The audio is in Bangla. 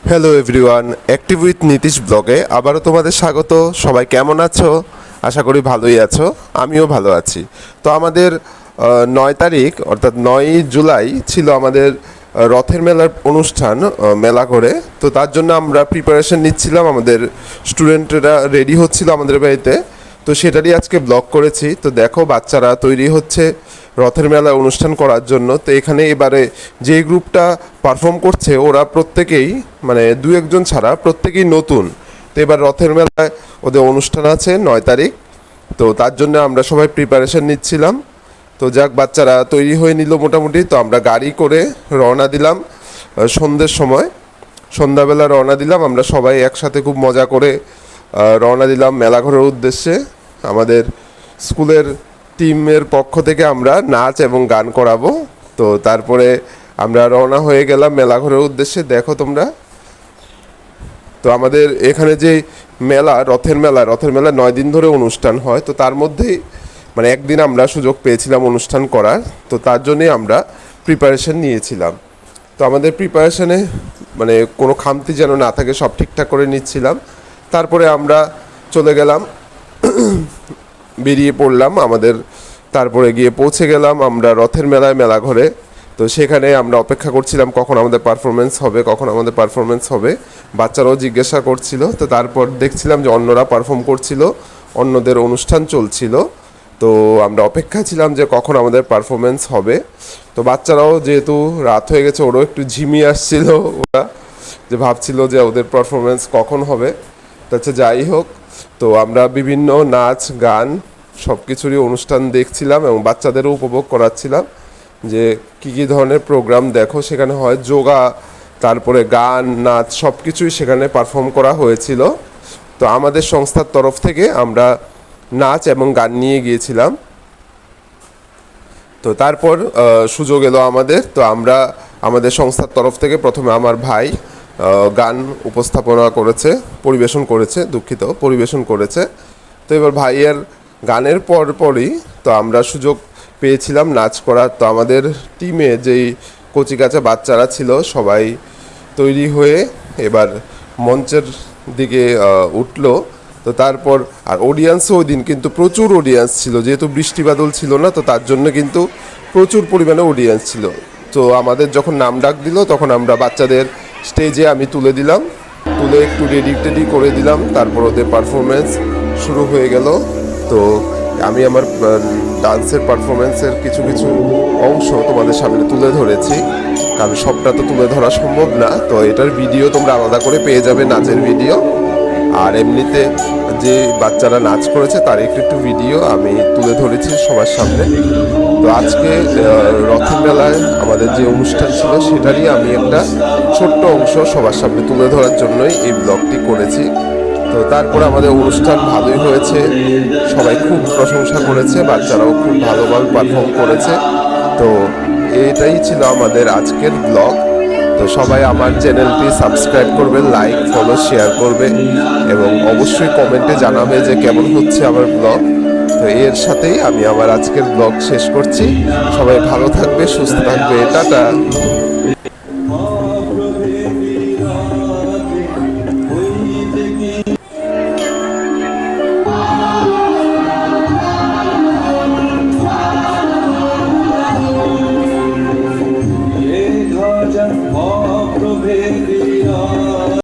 Hello everyone, active with Nitish ব্লগে আবারও তোমাদের স্বাগত। সবাই কেমন আছো? আশা করি ভালোই আছো, আমিও ভালো আছি। তো আমাদের 9 তারিখ অর্থাৎ 9 জুলাই ছিল আমাদের রথের মেলার অনুষ্ঠান, মেলা করে। তো তার জন্য আমরা প্রিপারেশন নিচ্ছিলাম, আমাদের স্টুডেন্টরা রেডি হচ্ছিল আমাদের বাড়িতে। তো সেটারই আজকে ব্লগ করেছি। তো দেখো বাচ্চারা তৈরি হচ্ছে রথের মেলা অনুষ্ঠান করার জন্য। তো এখানে এবারে যে গ্রুপটা পারফর্ম করছে ওরা প্রত্যেকেই, মানে দু একজন ছাড়া প্রত্যেকেই নতুন। তো এবার রথের মেলায় ওদের অনুষ্ঠান আছে 9 তারিখ। তো তার জন্য আমরা সবাই প্রিপারেশন নিচ্ছিলাম। তো যাক, বাচ্চারা তৈরি হয়ে নিল মোটামুটি। তো আমরা গাড়ি করে রওনা দিলাম সন্ধ্যের সময়, সন্ধ্যাবেলা রওনা দিলাম। আমরা সবাই একসাথে খুব মজা করে রওনা দিলাম মেলাঘরের উদ্দেশ্যে। আমাদের স্কুলের টিমের পক্ষ থেকে আমরা নাচ এবং গান করাবো। তো তারপরে আমরা রওনা হয়ে গেলাম মেলাঘরের উদ্দেশ্যে। দেখো তোমরা, তো আমাদের এখানে যে মেলা, রথের মেলা 9 দিন ধরে অনুষ্ঠান হয়। তো তার মধ্যেই মানে একদিন আমরা সুযোগ পেয়েছিলাম অনুষ্ঠান করার। তো তার জন্যই আমরা প্রিপারেশন নিয়েছিলাম। তো আমাদের প্রিপারেশনে মানে কোনো খামতি যেন না থাকে, সব ঠিকঠাক করে নিচ্ছিলাম। তারপরে আমরা চলে গেলাম, বেরিয়ে পড়লাম আমাদের। তারপরে গিয়ে পৌঁছে গেলাম আমরা রথের মেলায়, মেলাঘরে। তো সেখানে আমরা অপেক্ষা করছিলাম কখন আমাদের পারফরমেন্স হবে। বাচ্চারাও জিজ্ঞাসা করছিল। তো তারপর দেখছিলাম যে অন্যরা পারফর্ম করছিল, অন্যদের অনুষ্ঠান চলছিল। তো আমরা অপেক্ষা ছিলাম যে কখন আমাদের পারফরমেন্স হবে। তো বাচ্চারাও যেহেতু রাত হয়ে গেছে, ওরাও একটু ঝিমিয়ে আসছিল, ওরা যে ভাবছিল যে ওদের পারফরমেন্স কখন হবে। আচ্ছা, যাই হোক, তো আমরা বিভিন্ন নাচ গান সব কিছুরই অনুষ্ঠান দেখছিলাম এবং বাচ্চাদেরও উপভোগ করাচ্ছিলাম যে কী কী ধরনের প্রোগ্রাম দেখো সেখানে হয়। যোগা, তারপরে গান, নাচ সব কিছুই সেখানে পারফর্ম করা হয়েছিল। তো আমাদের সংস্থার তরফ থেকে আমরা নাচ এবং গান নিয়ে গিয়েছিলাম। তো তারপর সুযোগ এলো আমাদের। তো আমরা আমাদের সংস্থার তরফ থেকে প্রথমে আমার ভাই গান পরিবেশন করেছে। তো এবার ভাইয়ের গানের পরই তো আমরা সুযোগ পেয়েছিলাম নাচ করার। তো আমাদের টিমে যেই কচিকাঁচা বাচ্চারা ছিল সবাই তৈরি হয়ে এবার মঞ্চের দিকে উঠলো। তো তারপর আর অডিয়েন্সও ওই দিন কিন্তু প্রচুর অডিয়েন্স ছিল, যেহেতু বৃষ্টি বাদল ছিল না। তো তার জন্য কিন্তু প্রচুর পরিমাণে অডিয়েন্স ছিল। তো আমাদের যখন নাম ডাক দিল তখন আমরা বাচ্চাদের স্টেজে আমি তুলে একটু রেডি করে দিলাম। তারপর ওদের পারফরমেন্স শুরু হয়ে গেল। তো আমি আমার ডান্সের পারফরমেন্সের কিছু কিছু অংশ তোমাদের সামনে তুলে ধরেছি, কারণ সবটা তো তুলে ধরা সম্ভব না। তো এটার ভিডিও তোমরা আলাদা করে পেয়ে যাবে, নাচের ভিডিও। আর এমনিতে যে বাচ্চারা নাচ করেছে তার একটু ভিডিও আমি তুলে ধরেছি সবার সামনে। তো আজকে রথের মেলায় আমাদের যে অনুষ্ঠান ছিল সেটারই আমি একটা ছোট্ট অংশ সবার সামনে তুলে ধরার জন্যই এই ব্লগটি করেছি। তো তারপরে আমাদের অনুষ্ঠান ভালোই হয়েছে, সবাই খুব প্রশংসা করেছে, বাচ্চারাও খুব ভালোভাবে পারফর্ম করেছে। তো এটাই ছিল আমাদের আজকের ব্লগ। তো সবাই আমার চ্যানেলটি সাবস্ক্রাইব করবে, লাইক ফলো শেয়ার করবে এবং অবশ্যই কমেন্টে জানাবে যে কেমন হচ্ছে আমার ব্লগ। তো এর সাথেই আমি আমার আজকের ব্লগ শেষ করছি। সবাই ভালো থাকবে, সুস্থ থাকবে, টাটা। মহাপ্রভের